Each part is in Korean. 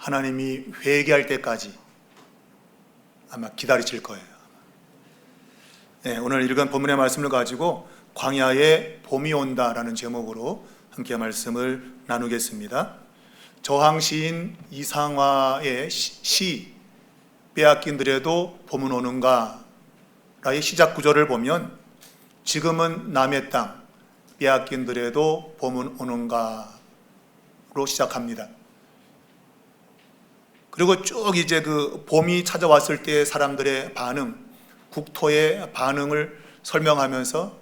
하나님이 회개할 때까지 아마 기다리실 거예요. 네, 오늘 읽은 본문의 말씀을 가지고 광야에 봄이 온다라는 제목으로 함께 말씀을 나누겠습니다. 저항시인 이상화의 시 빼앗긴들에도 봄은 오는가 라의 시작 구절을 보면 지금은 남의 땅 빼앗긴들에도 봄은 오는가로 시작합니다. 그리고 쭉 이제 그 봄이 찾아왔을 때 사람들의 반응, 국토의 반응을 설명하면서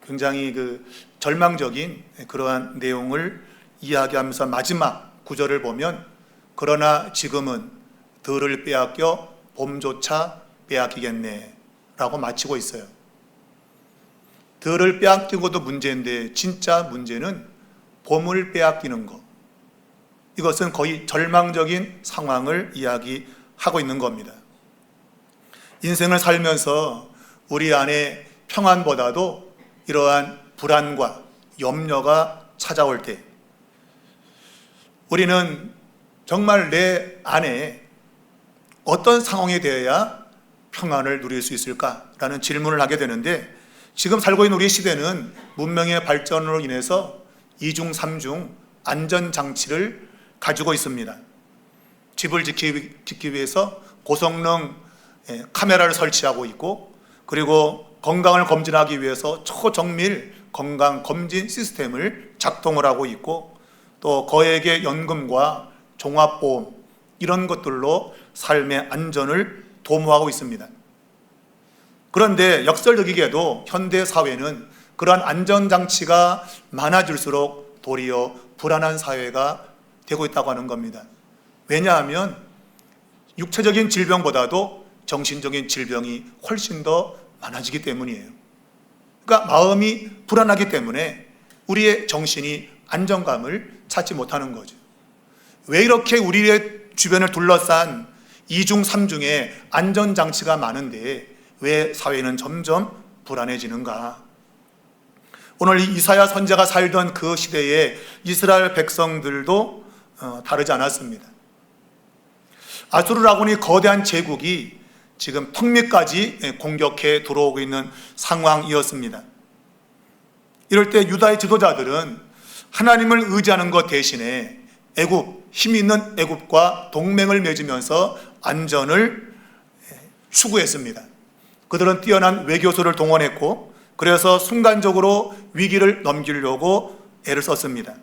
굉장히 그 절망적인 그러한 내용을 이야기하면서 마지막 구절을 보면 그러나 지금은 들을 빼앗겨 봄조차 빼앗기겠네 라고 마치고 있어요. 들을 빼앗긴 것도 문제인데 진짜 문제는 봄을 빼앗기는 것, 이것은 거의 절망적인 상황을 이야기하고 있는 겁니다. 인생을 살면서 우리 안에 평안보다도 이러한 불안과 염려가 찾아올 때 우리는 정말 내 안에 어떤 상황이 되어야 평안을 누릴 수 있을까라는 질문을 하게 되는데, 지금 살고 있는 우리 시대는 문명의 발전으로 인해서 2중, 3중 안전장치를 가지고 있습니다. 집을 지키기 위해서 고성능 카메라를 설치하고 있고, 그리고 건강을 검진하기 위해서 초정밀 건강검진 시스템을 작동을 하고 있고, 또 거액의 연금과 종합보험 이런 것들로 삶의 안전을 도모하고 있습니다. 그런데 역설적이게도 현대 사회는 그러한 안전장치가 많아질수록 도리어 불안한 사회가 되고 있다고 하는 겁니다. 왜냐하면 육체적인 질병보다도 정신적인 질병이 훨씬 더 많아지기 때문이에요. 그러니까 마음이 불안하기 때문에 우리의 정신이 안정감을 찾지 못하는 거죠. 왜 이렇게 우리의 주변을 둘러싼 2중, 3중의 안전장치가 많은데 왜 사회는 점점 불안해지는가? 오늘 이사야 선지자가 살던 그 시대의 이스라엘 백성들도 다르지 않았습니다. 아수르라고니 거대한 제국이 지금 턱밑까지 공격해 들어오고 있는 상황이었습니다. 이럴 때 유다의 지도자들은 하나님을 의지하는 것 대신에 애굽, 힘 있는 애굽과 동맹을 맺으면서 안전을 추구했습니다. 그들은 뛰어난 외교소를 동원했고, 그래서 순간적으로 위기를 넘기려고 애를 썼습니다.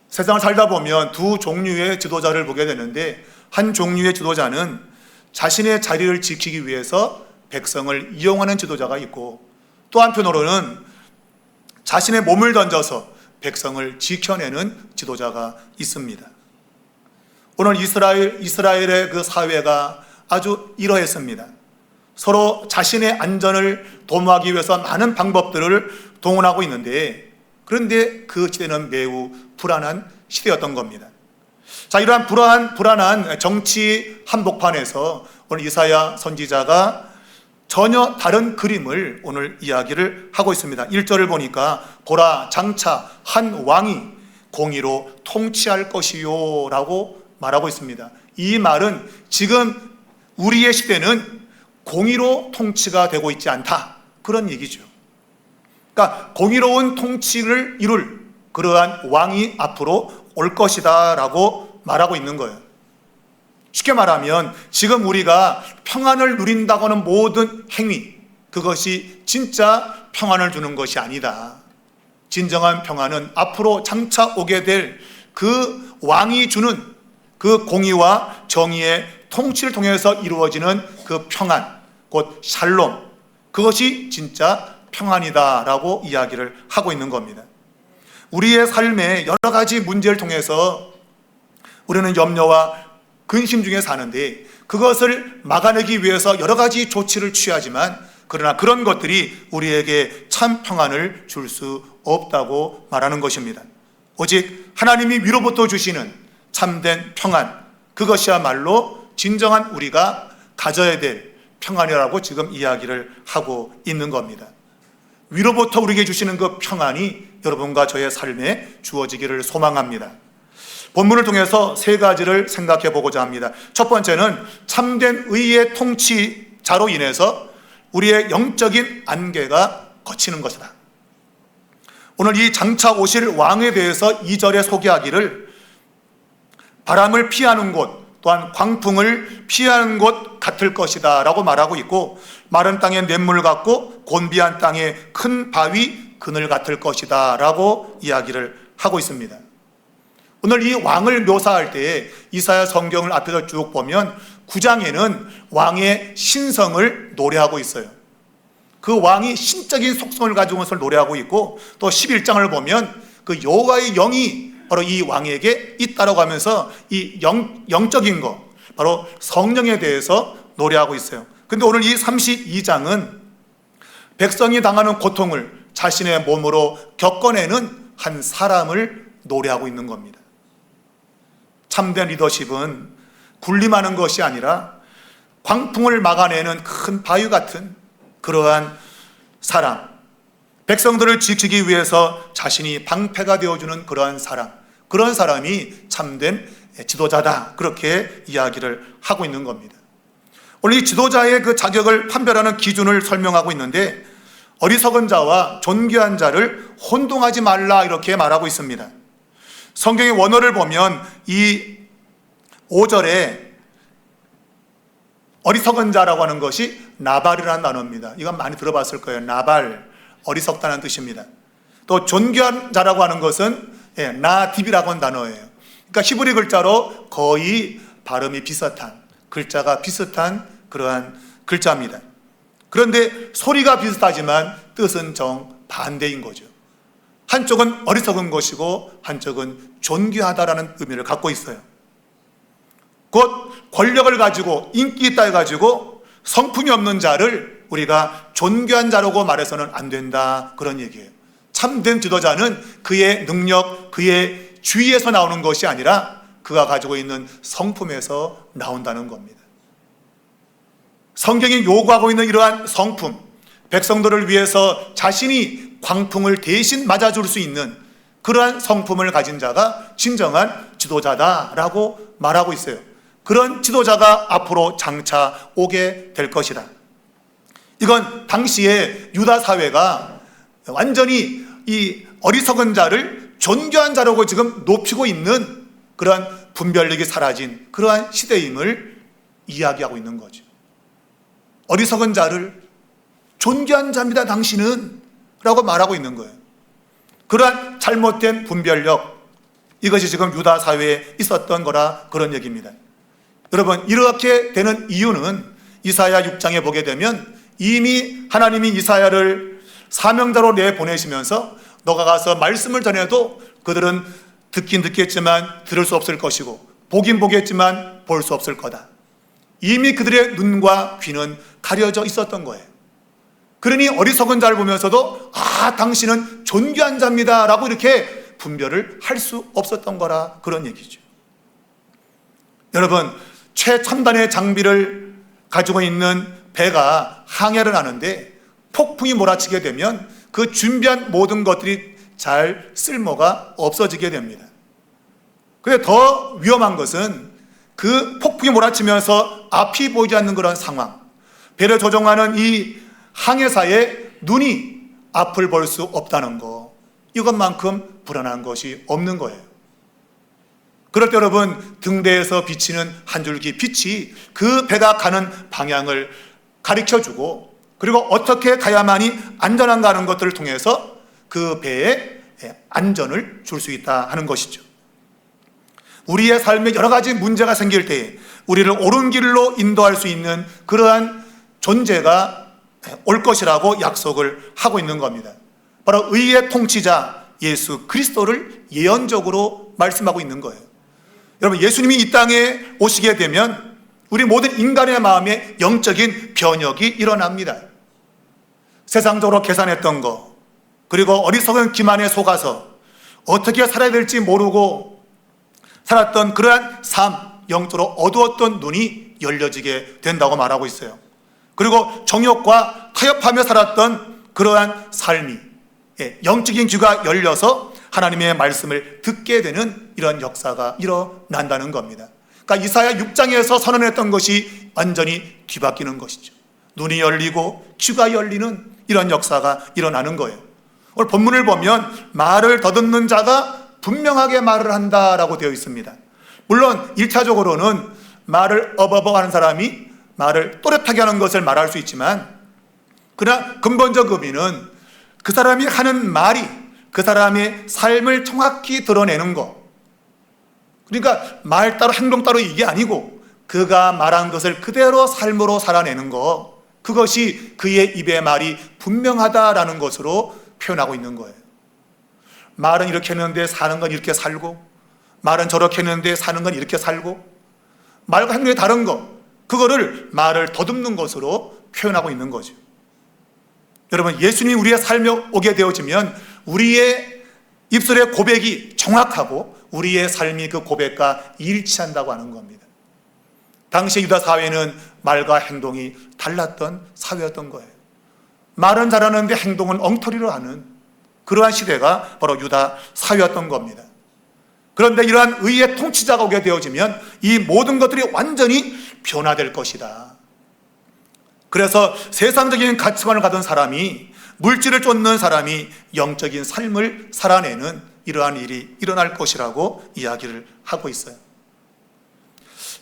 세상을 살다 보면 두 종류의 지도자를 보게 되는데, 한 종류의 지도자는 자신의 자리를 지키기 위해서 백성을 이용하는 지도자가 있고, 또 한편으로는 자신의 몸을 던져서 백성을 지켜내는 지도자가 있습니다. 오늘 이스라엘의 그 사회가 아주 이러했습니다. 서로 자신의 안전을 도모하기 위해서 많은 방법들을 동원하고 있는데, 그런데 그 시대는 매우 불안한 시대였던 겁니다. 자, 이러한 불안한 정치 한복판에서 오늘 이사야 선지자가 전혀 다른 그림을 오늘 이야기를 하고 있습니다. 1절을 보니까 보라, 장차 한 왕이 공의로 통치할 것이요 라고 말하고 있습니다. 이 말은 지금 우리의 시대는 공의로 통치가 되고 있지 않다, 그런 얘기죠. 그러니까 공의로운 통치를 이룰 그러한 왕이 앞으로 올 것이다 라고 말하고 있는 거예요. 쉽게 말하면 지금 우리가 평안을 누린다고 하는 모든 행위, 그것이 진짜 평안을 주는 것이 아니다. 진정한 평안은 앞으로 장차 오게 될 그 왕이 주는 그 공의와 정의의 통치를 통해서 이루어지는 그 평안, 곧 샬롬, 그것이 진짜 평안이다라고 이야기를 하고 있는 겁니다. 우리의 삶의 여러 가지 문제를 통해서 우리는 염려와 근심 중에 사는데, 그것을 막아내기 위해서 여러 가지 조치를 취하지만, 그러나 그런 것들이 우리에게 참 평안을 줄 수 없다고 말하는 것입니다. 오직 하나님이 위로부터 주시는 참된 평안, 그것이야말로 진정한 우리가 가져야 될 평안이라고 지금 이야기를 하고 있는 겁니다. 위로부터 우리에게 주시는 그 평안이 여러분과 저의 삶에 주어지기를 소망합니다. 본문을 통해서 세 가지를 생각해 보고자 합니다. 첫 번째는 참된 의의 통치자로 인해서 우리의 영적인 안개가 걷히는 것이다. 오늘 이 장차 오실 왕에 대해서 2절에 소개하기를 바람을 피하는 곳, 또한 광풍을 피하는 곳 같을 것이다 라고 말하고 있고, 마른 땅의 냇물 같고 곤비한 땅의 큰 바위 그늘 같을 것이다 라고 이야기를 하고 있습니다. 오늘 이 왕을 묘사할 때 이사야 성경을 앞에서 쭉 보면 9장에는 왕의 신성을 노래하고 있어요. 그 왕이 신적인 속성을 가지고 것을 노래하고 있고, 또 11장을 보면 그 여호와의 영이 바로 이 왕에게 있다라고 하면서 이 영적인 것, 바로 성령에 대해서 노래하고 있어요. 근데 오늘 이 32장은 백성이 당하는 고통을 자신의 몸으로 겪어내는 한 사람을 노래하고 있는 겁니다. 참된 리더십은 군림하는 것이 아니라 광풍을 막아내는 큰 바위 같은 그러한 사람, 백성들을 지키기 위해서 자신이 방패가 되어주는 그러한 사람, 그런 사람이 참된 지도자다, 그렇게 이야기를 하고 있는 겁니다. 오늘 이 지도자의 그 자격을 판별하는 기준을 설명하고 있는데, 어리석은 자와 존귀한 자를 혼동하지 말라 이렇게 말하고 있습니다. 성경의 원어를 보면 이 5절에 어리석은 자라고 하는 것이 나발이라는 단어입니다. 이건 많이 들어봤을 거예요. 나발, 어리석다는 뜻입니다. 또 존귀한 자라고 하는 것은 나딥이라고 하는 단어예요. 그러니까 히브리 글자로 거의 발음이 비슷한, 글자가 비슷한 그러한 글자입니다. 그런데 소리가 비슷하지만 뜻은 정반대인 거죠. 한쪽은 어리석은 것이고 한쪽은 존귀하다라는 의미를 갖고 있어요. 곧 권력을 가지고 인기 있다 해가지고 성품이 없는 자를 우리가 존귀한 자라고 말해서는 안 된다, 그런 얘기예요. 참된 지도자는 그의 능력, 그의 주의에서 나오는 것이 아니라 그가 가지고 있는 성품에서 나온다는 겁니다. 성경이 요구하고 있는 이러한 성품, 백성들을 위해서 자신이 광풍을 대신 맞아줄 수 있는 그러한 성품을 가진 자가 진정한 지도자다라고 말하고 있어요. 그런 지도자가 앞으로 장차 오게 될 것이다. 이건 당시에 유다 사회가 완전히 이 어리석은 자를 존귀한 자라고 지금 높이고 있는 그러한 분별력이 사라진 그러한 시대임을 이야기하고 있는 거죠. 어리석은 자를 존귀한 자입니다, 당신은 라고 말하고 있는 거예요. 그러한 잘못된 분별력, 이것이 지금 유다 사회에 있었던 거라 그런 얘기입니다. 여러분, 이렇게 되는 이유는 이사야 6장에 보게 되면 이미 하나님이 이사야를 사명자로 내보내시면서 너가 가서 말씀을 전해도 그들은 듣긴 듣겠지만 들을 수 없을 것이고 보긴 보겠지만 볼 수 없을 거다. 이미 그들의 눈과 귀는 가려져 있었던 거예요. 그러니 어리석은 자를 보면서도 당신은 존귀한 자입니다 라고 이렇게 분별을 할 수 없었던 거라 그런 얘기죠. 여러분, 최첨단의 장비를 가지고 있는 배가 항해를 하는데 폭풍이 몰아치게 되면 그 준비한 모든 것들이 잘 쓸모가 없어지게 됩니다. 그런데 더 위험한 것은 그 폭풍이 몰아치면서 앞이 보이지 않는 그런 상황, 배를 조종하는 이 항해사의 눈이 앞을 볼 수 없다는 것, 이것만큼 불안한 것이 없는 거예요. 그럴 때 여러분, 등대에서 비치는 한 줄기 빛이 그 배가 가는 방향을 가르쳐주고, 그리고 어떻게 가야만이 안전한가 하는 것들을 통해서 그 배에 안전을 줄 수 있다 하는 것이죠. 우리의 삶에 여러 가지 문제가 생길 때 우리를 옳은 길로 인도할 수 있는 그러한 존재가 올 것이라고 약속을 하고 있는 겁니다. 바로 의의 통치자 예수 그리스도를 예언적으로 말씀하고 있는 거예요. 여러분, 예수님이 이 땅에 오시게 되면 우리 모든 인간의 마음에 영적인 변혁이 일어납니다. 세상적으로 계산했던 거, 그리고 어리석은 기만에 속아서 어떻게 살아야 될지 모르고 살았던 그러한 삶, 영적으로 어두웠던 눈이 열려지게 된다고 말하고 있어요. 그리고 정욕과 타협하며 살았던 그러한 삶이 영적인 귀가 열려서 하나님의 말씀을 듣게 되는 이런 역사가 일어난다는 겁니다. 그러니까 이사야 6장에서 선언했던 것이 완전히 뒤바뀌는 것이죠. 눈이 열리고 귀가 열리는 이런 역사가 일어나는 거예요. 오늘 본문을 보면 말을 더듬는 자가 분명하게 말을 한다라고 되어 있습니다. 물론 1차적으로는 말을 어버버 하는 사람이 말을 또렷하게 하는 것을 말할 수 있지만, 그러나 근본적 의미는 그 사람이 하는 말이 그 사람의 삶을 정확히 드러내는 것. 그러니까 말 따로 행동 따로 이게 아니고 그가 말한 것을 그대로 삶으로 살아내는 것, 그것이 그의 입의 말이 분명하다라는 것으로 표현하고 있는 거예요. 말은 이렇게 했는데 사는 건 이렇게 살고, 말은 저렇게 했는데 사는 건 이렇게 살고, 말과 행동이 다른 것, 그거를 말을 더듬는 것으로 표현하고 있는 거죠. 여러분, 예수님이 우리의 삶에 오게 되어지면 우리의 입술의 고백이 정확하고 우리의 삶이 그 고백과 일치한다고 하는 겁니다. 당시 유다 사회는 말과 행동이 달랐던 사회였던 거예요. 말은 잘하는데 행동은 엉터리로 하는 그러한 시대가 바로 유다 사회였던 겁니다. 그런데 이러한 의의 통치자가 오게 되어지면 이 모든 것들이 완전히 변화될 것이다. 그래서 세상적인 가치관을 가진 사람이, 물질을 쫓는 사람이 영적인 삶을 살아내는 이러한 일이 일어날 것이라고 이야기를 하고 있어요.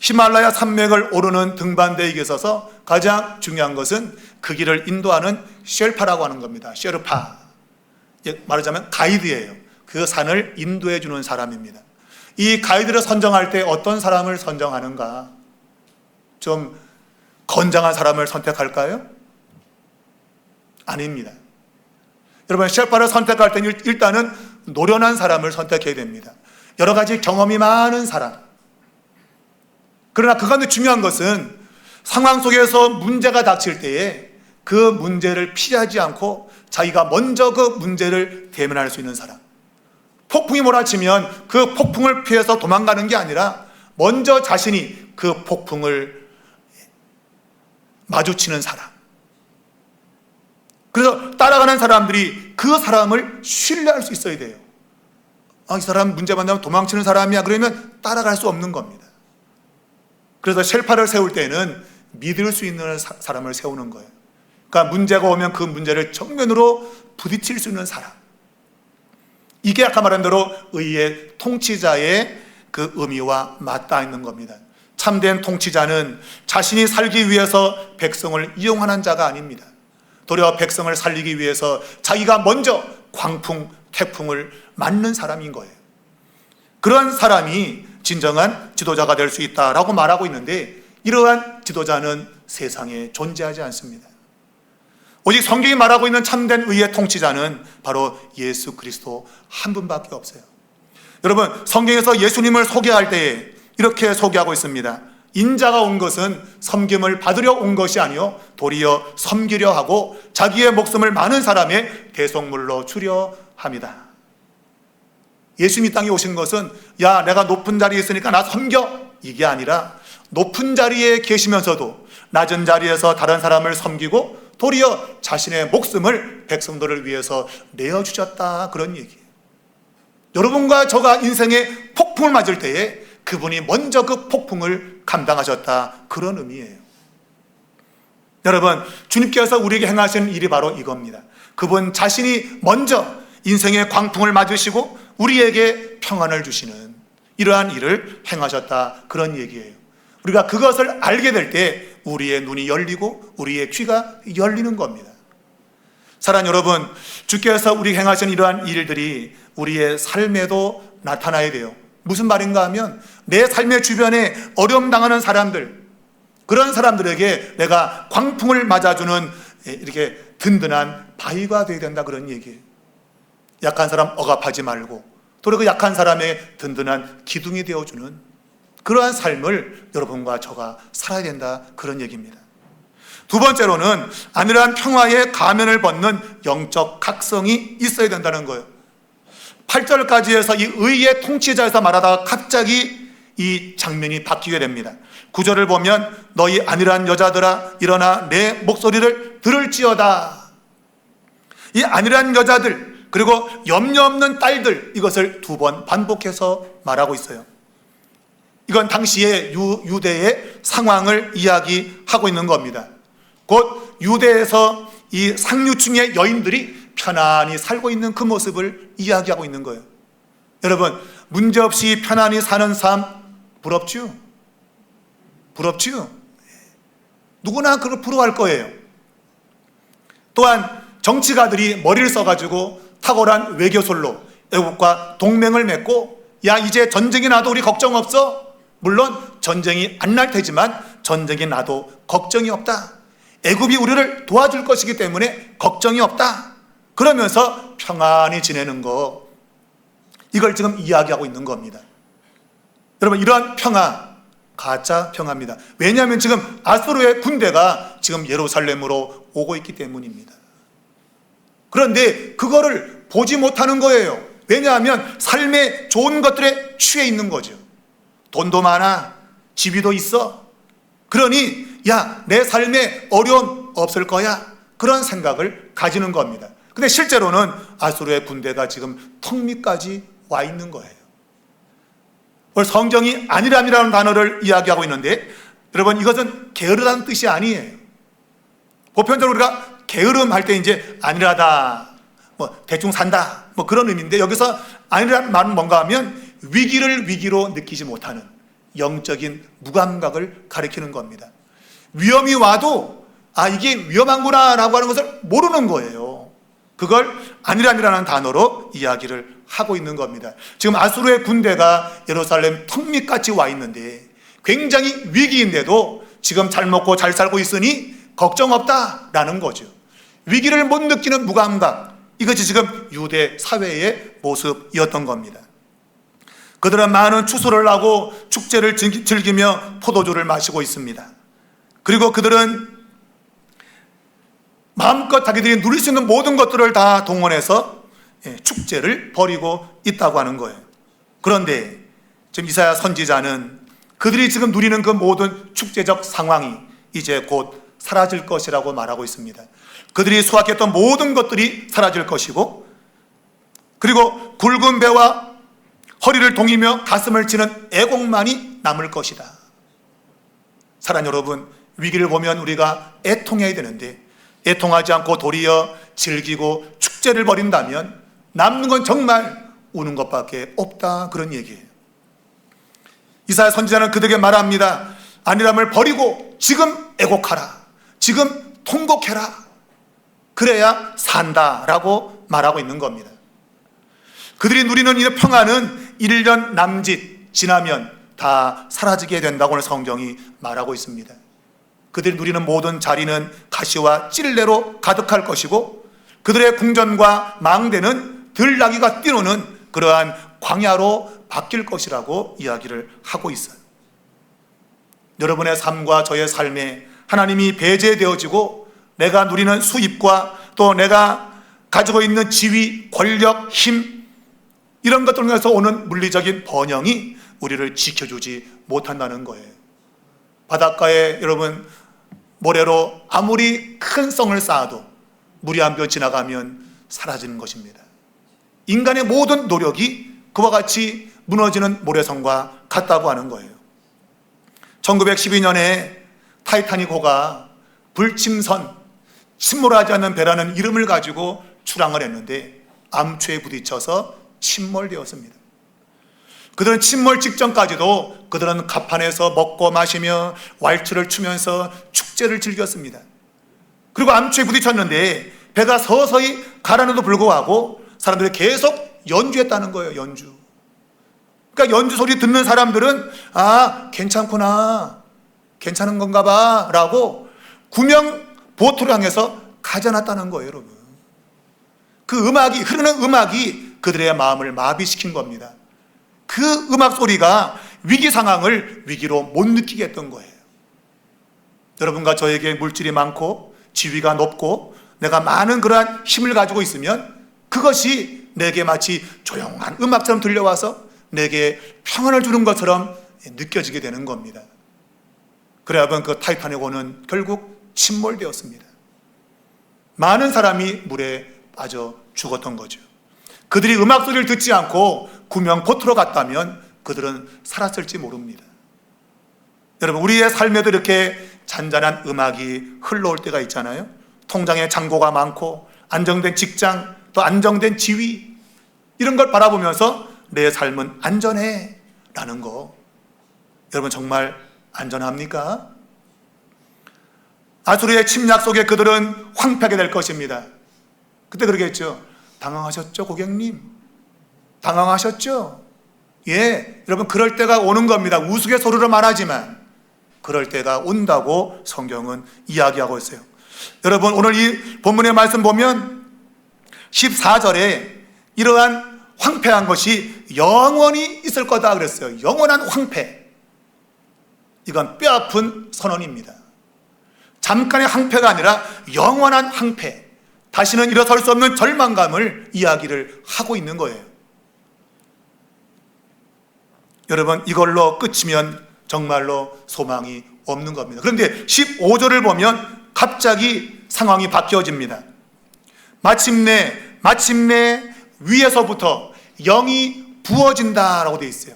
히말라야 산맥을 오르는 등반대에 있어서 가장 중요한 것은 그 길을 인도하는 쉘파라고 하는 겁니다. 쉐르파, 말하자면 가이드예요. 그 산을 인도해 주는 사람입니다. 이 가이드를 선정할 때 어떤 사람을 선정하는가? 좀 건장한 사람을 선택할까요? 아닙니다. 여러분, 셰파를 선택할 때는 일단은 노련한 사람을 선택해야 됩니다. 여러 가지 경험이 많은 사람. 그러나 그 가운데 중요한 것은 상황 속에서 문제가 닥칠 때에 그 문제를 피하지 않고 자기가 먼저 그 문제를 대면할 수 있는 사람. 폭풍이 몰아치면 그 폭풍을 피해서 도망가는 게 아니라 먼저 자신이 그 폭풍을 마주치는 사람. 그래서 따라가는 사람들이 그 사람을 신뢰할 수 있어야 돼요. 이 사람 문제 만나면 도망치는 사람이야, 그러면 따라갈 수 없는 겁니다. 그래서 쉘파를 세울 때는 믿을 수 있는 사람을 세우는 거예요. 그러니까 문제가 오면 그 문제를 정면으로 부딪힐 수 있는 사람. 이게 아까 말한 대로 의의 통치자의 그 의미와 맞닿아 있는 겁니다. 참된 통치자는 자신이 살기 위해서 백성을 이용하는 자가 아닙니다. 도리어 백성을 살리기 위해서 자기가 먼저 광풍, 태풍을 맞는 사람인 거예요. 그러한 사람이 진정한 지도자가 될 수 있다라고 말하고 있는데, 이러한 지도자는 세상에 존재하지 않습니다. 오직 성경이 말하고 있는 참된 의의 통치자는 바로 예수 그리스도 한 분밖에 없어요. 여러분, 성경에서 예수님을 소개할 때에 이렇게 소개하고 있습니다. 인자가 온 것은 섬김을 받으려 온 것이 아니요 도리어 섬기려 하고 자기의 목숨을 많은 사람의 대속물로 주려 함이다. 예수님이 땅에 오신 것은 야, 내가 높은 자리에 있으니까 나 섬겨, 이게 아니라 높은 자리에 계시면서도 낮은 자리에서 다른 사람을 섬기고 도리어 자신의 목숨을 백성들을 위해서 내어주셨다, 그런 얘기예요. 여러분과 저가 인생의 폭풍을 맞을 때에 그분이 먼저 그 폭풍을 감당하셨다, 그런 의미예요. 여러분, 주님께서 우리에게 행하신 일이 바로 이겁니다. 그분 자신이 먼저 인생의 광풍을 맞으시고 우리에게 평안을 주시는 이러한 일을 행하셨다, 그런 얘기예요. 우리가 그것을 알게 될 때 우리의 눈이 열리고 우리의 귀가 열리는 겁니다. 사랑하는 여러분, 주께서 우리에게 행하신 이러한 일들이 우리의 삶에도 나타나야 돼요. 무슨 말인가 하면 내 삶의 주변에 어려움 당하는 사람들, 그런 사람들에게 내가 광풍을 맞아주는 이렇게 든든한 바위가 되어야 된다, 그런 얘기예요. 약한 사람 억압하지 말고 도리어 그 약한 사람의 든든한 기둥이 되어주는 그러한 삶을 여러분과 저가 살아야 된다, 그런 얘기입니다. 두 번째로는 안일한 평화의 가면을 벗는 영적 각성이 있어야 된다는 거예요. 8절까지 해서 이 의의 통치자에서 말하다가 갑자기 이 장면이 바뀌게 됩니다. 9절을 보면 너희 안일한 여자들아 일어나 내 목소리를 들을지어다. 이 안일한 여자들, 그리고 염려 없는 딸들, 이것을 2번 반복해서 말하고 있어요. 이건 당시의 유대의 상황을 이야기하고 있는 겁니다. 곧 유대에서 이 상류층의 여인들이 편안히 살고 있는 그 모습을 이야기하고 있는 거예요. 여러분, 문제없이 편안히 사는 삶 부럽지요? 부럽지요? 누구나 그걸 부러워할 거예요. 또한 정치가들이 머리를 써가지고 탁월한 외교술로 애국과 동맹을 맺고, 야, 이제 전쟁이 나도 우리 걱정 없어. 물론 전쟁이 안 날 테지만 전쟁이 나도 걱정이 없다. 애굽이 우리를 도와줄 것이기 때문에 걱정이 없다. 그러면서 평안히 지내는 거, 이걸 지금 이야기하고 있는 겁니다. 여러분, 이러한 평화, 가짜 평화입니다. 왜냐하면 지금 아수르의 군대가 지금 예루살렘으로 오고 있기 때문입니다. 그런데 그거를 보지 못하는 거예요. 왜냐하면 삶의 좋은 것들에 취해 있는 거죠. 돈도 많아, 지위도 있어. 그러니 야, 내 삶에 어려움 없을 거야, 그런 생각을 가지는 겁니다. 근데 실제로는 아수르의 군대가 지금 턱 밑까지 와 있는 거예요. 오늘 성경이 안일함이라는 단어를 이야기하고 있는데, 여러분, 이것은 게으르다는 뜻이 아니에요. 보편적으로 우리가 게으름 할 때 이제 안일하다, 뭐 대충 산다, 뭐 그런 의미인데, 여기서 안일한 말은 뭔가 하면 위기를 위기로 느끼지 못하는 영적인 무감각을 가리키는 겁니다. 위험이 와도 아, 이게 위험한구나 라고 하는 것을 모르는 거예요. 그걸 안일함이라는 단어로 이야기를 하고 있는 겁니다. 지금 아수르의 군대가 예루살렘 턱 밑까지 와 있는데 굉장히 위기인데도 지금 잘 먹고 잘 살고 있으니 걱정 없다라는 거죠. 위기를 못 느끼는 무감각, 이것이 지금 유대 사회의 모습이었던 겁니다. 그들은 많은 추수를 하고 축제를 즐기며 포도주를 마시고 있습니다. 그리고 그들은 마음껏 자기들이 누릴 수 있는 모든 것들을 다 동원해서 축제를 벌이고 있다고 하는 거예요. 그런데 지금 이사야 선지자는 그들이 지금 누리는 그 모든 축제적 상황이 이제 곧 사라질 것이라고 말하고 있습니다. 그들이 수확했던 모든 것들이 사라질 것이고, 그리고 굵은 배와 허리를 동이며 가슴을 치는 애곡만이 남을 것이다. 사랑하는 여러분, 위기를 보면 우리가 애통해야 되는데 애통하지 않고 도리어 즐기고 축제를 벌인다면 남는 건 정말 우는 것밖에 없다, 그런 얘기예요. 이사야 선지자는 그들에게 말합니다. 안일함을 버리고 지금 애곡하라, 지금 통곡해라, 그래야 산다라고 말하고 있는 겁니다. 그들이 누리는 이 평안은 1년 남짓 지나면 다 사라지게 된다고 오늘 성경이 말하고 있습니다. 그들이 누리는 모든 자리는 가시와 찔레로 가득할 것이고, 그들의 궁전과 망대는 들나귀가 뛰노는 그러한 광야로 바뀔 것이라고 이야기를 하고 있어요. 여러분의 삶과 저의 삶에 하나님이 배제되어지고 내가 누리는 수입과 또 내가 가지고 있는 지위, 권력, 힘, 이런 것들을 통해서 오는 물리적인 번영이 우리를 지켜주지 못한다는 거예요. 바닷가에 여러분 모래로 아무리 큰 성을 쌓아도 물이 한 뼘 지나가면 사라지는 것입니다. 인간의 모든 노력이 그와 같이 무너지는 모래성과 같다고 하는 거예요. 1912년에 타이타닉호가 불침선, 침몰하지 않는 배라는 이름을 가지고 출항을 했는데 암초에 부딪혀서 침몰되었습니다. 그들은 침몰 직전까지도 그들은 갑판에서 먹고 마시며 왈츠를 추면서 축제를 즐겼습니다. 그리고 암초에 부딪혔는데 배가 서서히 가라는데도 불구하고 사람들이 계속 연주했다는 거예요. 연주. 그러니까 연주 소리 듣는 사람들은 아, 괜찮구나, 괜찮은 건가 봐 라고 구명 보트를 향해서 가져놨다는 거예요. 여러분, 그 음악이, 흐르는 음악이 그들의 마음을 마비시킨 겁니다. 그 음악 소리가 위기 상황을 위기로 못 느끼게 했던 거예요. 여러분과 저에게 물질이 많고 지위가 높고 내가 많은 그러한 힘을 가지고 있으면 그것이 내게 마치 조용한 음악처럼 들려와서 내게 평안을 주는 것처럼 느껴지게 되는 겁니다. 그래 여러분, 그 타이타닉호는 결국 침몰되었습니다. 많은 사람이 물에 빠져 죽었던 거죠. 그들이 음악 소리를 듣지 않고 구명포트로 갔다면 그들은 살았을지 모릅니다. 여러분, 우리의 삶에도 이렇게 잔잔한 음악이 흘러올 때가 있잖아요. 통장에 잔고가 많고 안정된 직장, 또 안정된 지위, 이런 걸 바라보면서 내 삶은 안전해 라는 거, 여러분 정말 안전합니까? 아수르의 침략 속에 그들은 황폐하게 될 것입니다. 그때 그러겠죠. 당황하셨죠, 고객님? 당황하셨죠? 예, 여러분 그럴 때가 오는 겁니다. 우스갯소리로 말하지만 그럴 때가 온다고 성경은 이야기하고 있어요. 여러분, 오늘 이 본문의 말씀 보면 14절에 이러한 황폐한 것이 영원히 있을 거다 그랬어요. 영원한 황폐. 이건 뼈아픈 선언입니다. 잠깐의 황폐가 아니라 영원한 황폐, 다시는 일어설 수 없는 절망감을 이야기를 하고 있는 거예요. 여러분, 이걸로 끝이면 정말로 소망이 없는 겁니다. 그런데 15절을 보면 갑자기 상황이 바뀌어집니다. 마침내 위에서부터 영이 부어진다라고 되어 있어요.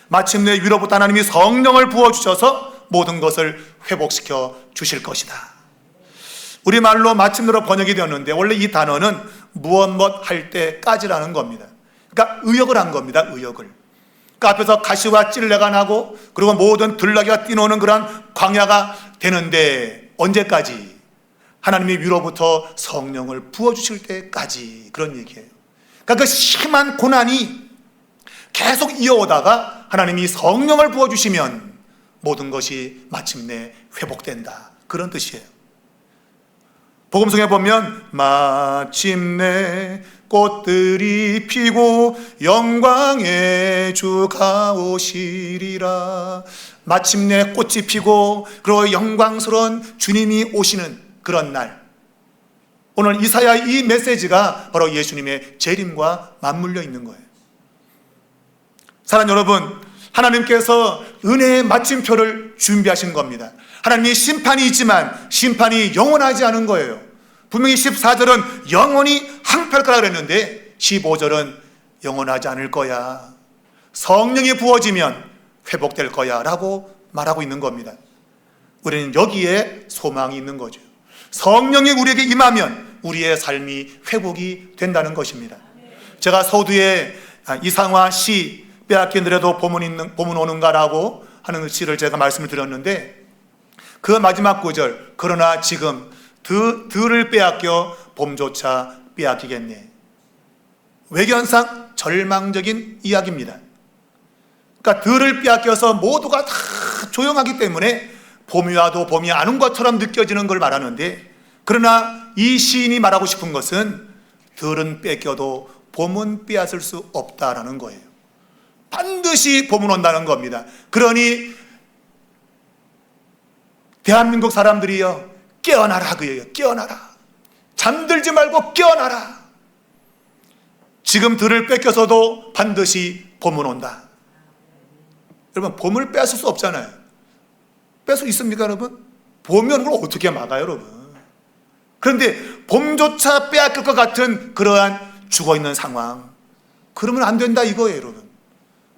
마침내 위로부터 하나님이 성령을 부어주셔서 모든 것을 회복시켜 주실 것이다. 우리말로 마침내로 번역이 되었는데 원래 이 단어는 무엇 할 때까지라는 겁니다. 그러니까 의역을 한 겁니다. 의역을. 그러니까 앞에서 가시와 찔레가 나고 그리고 모든 들나귀가 뛰노는 그런 광야가 되는데 언제까지? 하나님이 위로부터 성령을 부어주실 때까지, 그런 얘기예요. 그러니까 그 심한 고난이 계속 이어오다가 하나님이 성령을 부어주시면 모든 것이 마침내 회복된다, 그런 뜻이에요. 복음성에 보면 마침내 꽃들이 피고 영광의 주가 오시리라. 마침내 꽃이 피고 그리고 영광스러운 주님이 오시는 그런 날, 오늘 이사야의 이 메시지가 바로 예수님의 재림과 맞물려 있는 거예요. 사랑하는 여러분, 하나님께서 은혜의 마침표를 준비하신 겁니다. 하나님이 심판이 있지만 심판이 영원하지 않은 거예요. 분명히 14절은 영원히 황폐할 거라 그랬는데 15절은 영원하지 않을 거야, 성령이 부어지면 회복될 거야 라고 말하고 있는 겁니다. 우리는 여기에 소망이 있는 거죠. 성령이 우리에게 임하면 우리의 삶이 회복이 된다는 것입니다. 제가 서두에 이상화 시 빼앗긴 들에도 봄은 오는가라고 하는 시를 제가 말씀을 드렸는데, 그 마지막 구절, 그러나 지금 들을 빼앗겨 봄조차 빼앗기겠네. 외견상 절망적인 이야기입니다. 그러니까 들을 빼앗겨서 모두가 다 조용하기 때문에 봄이 와도 봄이 안 온 것처럼 느껴지는 걸 말하는데, 그러나 이 시인이 말하고 싶은 것은 들은 뺏겨도 봄은 빼앗을 수 없다라는 거예요. 반드시 봄은 온다는 겁니다. 그러니 대한민국 사람들이요, 깨어나라 그예요. 깨어나라. 잠들지 말고 깨어나라. 지금 들을 뺏겨서도 반드시 봄은 온다. 여러분, 봄을 빼앗을 수 없잖아요. 뺄 수 있습니까, 여러분? 봄이 오는 걸 어떻게 막아요, 여러분? 그런데 봄조차 빼앗길 것 같은 그러한 죽어있는 상황, 그러면 안 된다 이거예요, 여러분.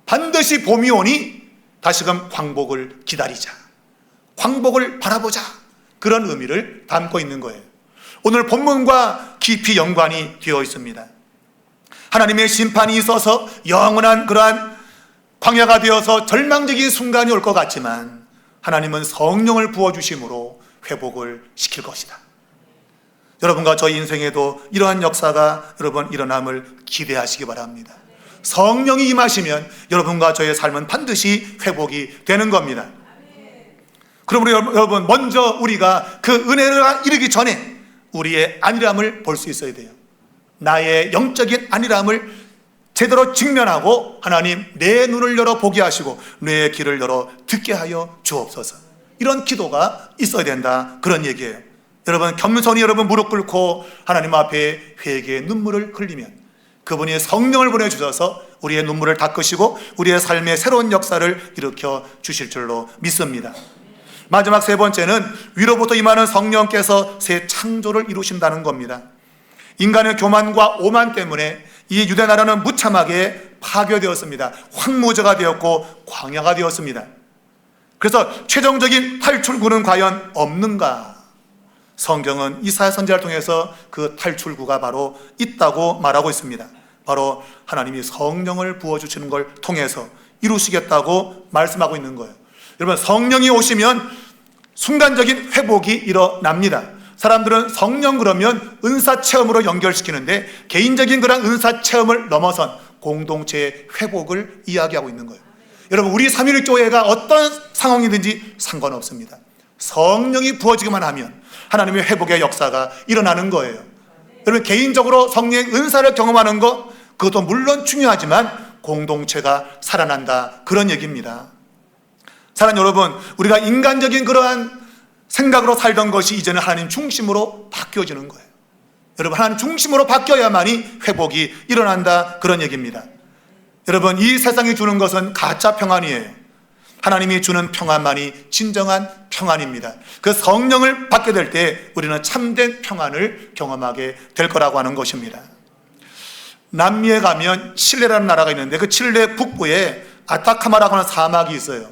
반드시 봄이 오니 다시금 광복을 기다리자, 광복을 바라보자, 그런 의미를 담고 있는 거예요. 오늘 본문과 깊이 연관이 되어 있습니다. 하나님의 심판이 있어서 영원한 그러한 광야가 되어서 절망적인 순간이 올 것 같지만 하나님은 성령을 부어주심으로 회복을 시킬 것이다. 여러분과 저희 인생에도 이러한 역사가 여러분 일어남을 기대하시기 바랍니다. 성령이 임하시면 여러분과 저의 삶은 반드시 회복이 되는 겁니다. 그러므로 여러분, 먼저 우리가 그 은혜를 이르기 전에 우리의 안일함을 볼 수 있어야 돼요. 나의 영적인 안일함을 제대로 직면하고 하나님, 내 눈을 열어 보게 하시고 내 귀를 열어 듣게 하여 주옵소서. 이런 기도가 있어야 된다, 그런 얘기예요. 여러분, 겸손히 여러분 무릎 꿇고 하나님 앞에 회개의 눈물을 흘리면 그분이 성령을 보내주셔서 우리의 눈물을 닦으시고 우리의 삶의 새로운 역사를 일으켜 주실 줄로 믿습니다. 마지막 세 번째는 위로부터 임하는 성령께서 새 창조를 이루신다는 겁니다. 인간의 교만과 오만 때문에 이 유대 나라는 무참하게 파괴되었습니다. 황무지가 되었고 광야가 되었습니다. 그래서 최종적인 탈출구는 과연 없는가? 성경은 이사야 선지자를 통해서 그 탈출구가 바로 있다고 말하고 있습니다. 바로 하나님이 성령을 부어주시는 걸 통해서 이루시겠다고 말씀하고 있는 거예요. 여러분, 성령이 오시면 순간적인 회복이 일어납니다. 사람들은 성령 그러면 은사 체험으로 연결시키는데 개인적인 그런 은사 체험을 넘어선 공동체의 회복을 이야기하고 있는 거예요. 여러분, 우리 삼일교회가 어떤 상황이든지 상관없습니다. 성령이 부어지기만 하면 하나님의 회복의 역사가 일어나는 거예요. 여러분, 개인적으로 성령의 은사를 경험하는 것, 그것도 물론 중요하지만 공동체가 살아난다, 그런 얘기입니다. 사랑하는 여러분, 우리가 인간적인 그러한 생각으로 살던 것이 이제는 하나님 중심으로 바뀌어지는 거예요. 여러분, 하나님 중심으로 바뀌어야만이 회복이 일어난다, 그런 얘기입니다. 여러분, 이 세상이 주는 것은 가짜 평안이에요. 하나님이 주는 평안만이 진정한 평안입니다. 그 성령을 받게 될 때 우리는 참된 평안을 경험하게 될 거라고 하는 것입니다. 남미에 가면 칠레라는 나라가 있는데 그 칠레 북부에 아타카마라고 하는 사막이 있어요.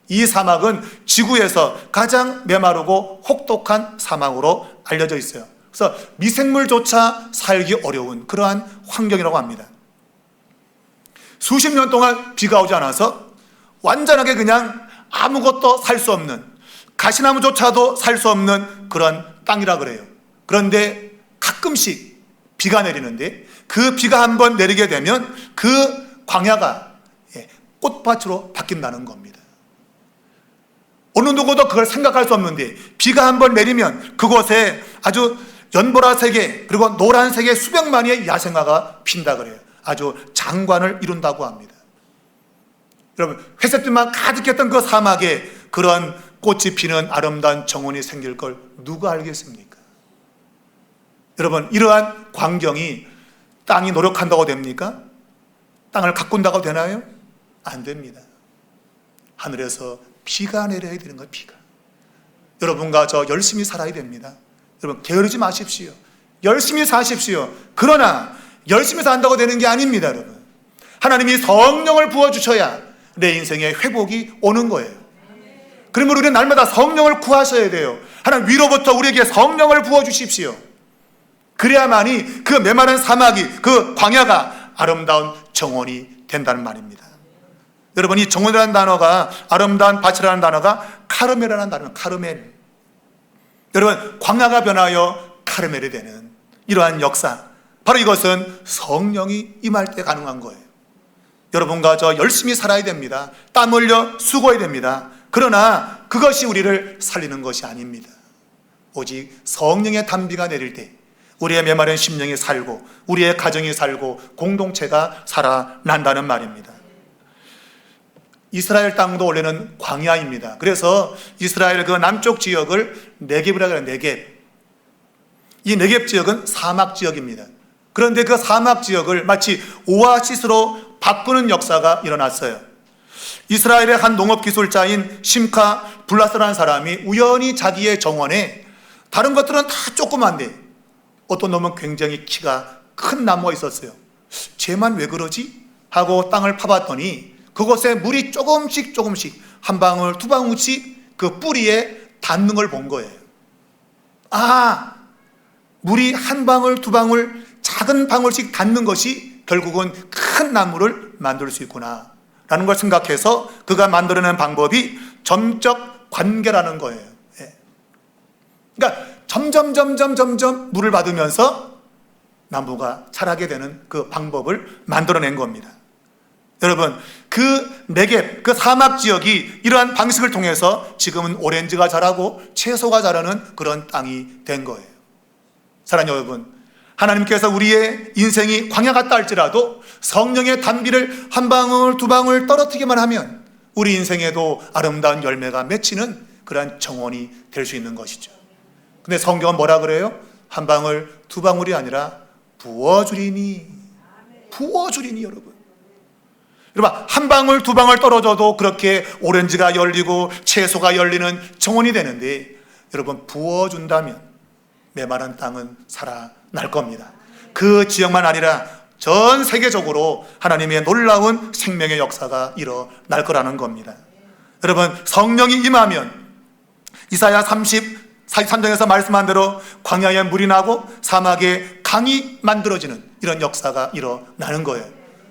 이 사막은 지구에서 가장 메마르고 혹독한 사막으로 알려져 있어요. 그래서 미생물조차 살기 어려운 그러한 환경이라고 합니다. 수십 년 동안 비가 오지 않아서 완전하게 그냥 아무것도 살 수 없는, 가시나무조차도 살 수 없는 그런 땅이라 그래요. 그런데 가끔씩 비가 내리는데 그 비가 한번 내리게 되면 그 광야가 꽃밭으로 바뀐다는 겁니다. 어느 누구도 그걸 생각할 수 없는데 비가 한번 내리면 그곳에 아주 연보라색의 그리고 노란색의 수백 마리의 야생화가 핀다 그래요. 아주 장관을 이룬다고 합니다. 여러분, 회색빛만 가득했던 그 사막에 그런 꽃이 피는 아름다운 정원이 생길 걸 누가 알겠습니까? 여러분, 이러한 광경이 땅이 노력한다고 됩니까? 땅을 가꾼다고 되나요? 안 됩니다. 하늘에서 비가 내려야 되는 거예요. 비가. 여러분과 저 열심히 살아야 됩니다. 여러분, 게으르지 마십시오. 열심히 사십시오. 그러나 열심히 산다고 되는 게 아닙니다. 여러분, 하나님이 성령을 부어주셔야 내 인생에 회복이 오는 거예요. 그러면 우리는 날마다 성령을 구하셔야 돼요. 하나님 위로부터 우리에게 성령을 부어주십시오. 그래야만이 그 메마른 사막이, 그 광야가 아름다운 정원이 된다는 말입니다. 여러분, 이 정원이라는 단어가, 아름다운 밭이라는 단어가 카르멜이라는 단어입니다. 카르멜. 여러분, 광야가 변하여 카르멜이 되는 이러한 역사, 바로 이것은 성령이 임할 때 가능한 거예요. 여러분과 저 열심히 살아야 됩니다. 땀 흘려 수고해야 됩니다. 그러나 그것이 우리를 살리는 것이 아닙니다. 오직 성령의 단비가 내릴 때 우리의 메마른 심령이 살고 우리의 가정이 살고 공동체가 살아난다는 말입니다. 이스라엘 땅도 원래는 광야입니다. 그래서 이스라엘 그 남쪽 지역을 네겝이라고 해요. 네겝. 이 네겝 지역은 사막 지역입니다. 그런데 그 사막 지역을 마치 오아시스로 바꾸는 역사가 일어났어요. 이스라엘의 한 농업기술자인 심카 블라스라는 사람이 우연히 자기의 정원에, 다른 것들은 다 조그만데 어떤 놈은 굉장히 키가 큰 나무가 있었어요. 쟤만 왜 그러지? 하고 땅을 파봤더니 그곳에 물이 조금씩 한 방울 두 방울씩 그 뿌리에 닿는 걸 본 거예요. 아, 물이 한 방울 두 방울 작은 방울씩 닿는 것이 결국은 큰 나무를 만들 수 있구나 라는 걸 생각해서 그가 만들어낸 방법이 점적 관계라는 거예요. 그러니까 점점 물을 받으면서 나무가 자라게 되는 그 방법을 만들어낸 겁니다. 여러분, 그 네겝, 그 사막 지역이 이러한 방식을 통해서 지금은 오렌지가 자라고 채소가 자라는 그런 땅이 된 거예요. 사랑하는 여러분, 하나님께서 우리의 인생이 광야 같다 할지라도 성령의 단비를 한 방울 두 방울 떨어뜨리기만 하면 우리 인생에도 아름다운 열매가 맺히는 그러한 정원이 될 수 있는 것이죠. 근데 성경은 뭐라 그래요? 한 방울 두 방울이 아니라 부어주리니. 부어주리니. 여러분, 한 방울 두 방울 떨어져도 그렇게 오렌지가 열리고 채소가 열리는 정원이 되는데, 여러분, 부어준다면 메마른 땅은 살아날 겁니다. 그 지역만 아니라 전 세계적으로 하나님의 놀라운 생명의 역사가 일어날 거라는 겁니다. 여러분, 성령이 임하면 이사야 33장에서 말씀한 대로 광야에 물이 나고 사막에 강이 만들어지는 이런 역사가 일어나는 거예요.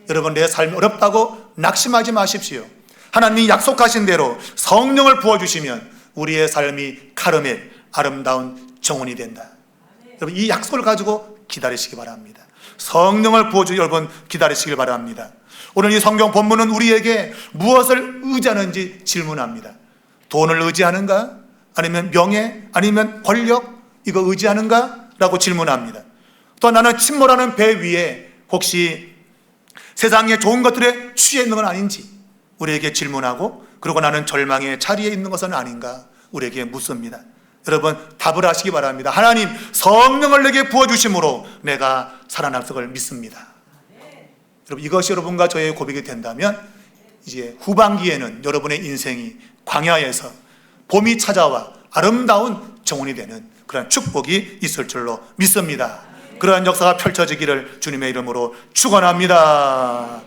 여러분, 내 삶이 어렵다고 낙심하지 마십시오. 하나님이 약속하신 대로 성령을 부어주시면 우리의 삶이 카르멜, 아름다운 정원이 된다. 여러분, 이 약속을 가지고 기다리시기 바랍니다. 성령을 부어주 여러분 기다리시길 바랍니다. 오늘 이 성경 본문은 우리에게 무엇을 의지하는지 질문합니다. 돈을 의지하는가? 아니면 명예? 아니면 권력? 이거 의지하는가? 라고 질문합니다. 또 나는 침몰하는 배 위에 혹시 세상의 좋은 것들에 취해 있는 건 아닌지 우리에게 질문하고, 그리고 나는 절망의 자리에 있는 것은 아닌가 우리에게 묻습니다. 여러분, 답을 하시기 바랍니다. 하나님 성령을 내게 부어주심으로 내가 살아날 것을 믿습니다. 여러분, 이것이 여러분과 저의 고백이 된다면 이제 후반기에는 여러분의 인생이 광야에서 봄이 찾아와 아름다운 정원이 되는 그런 축복이 있을 줄로 믿습니다. 그러한 역사가 펼쳐지기를 주님의 이름으로 축원합니다.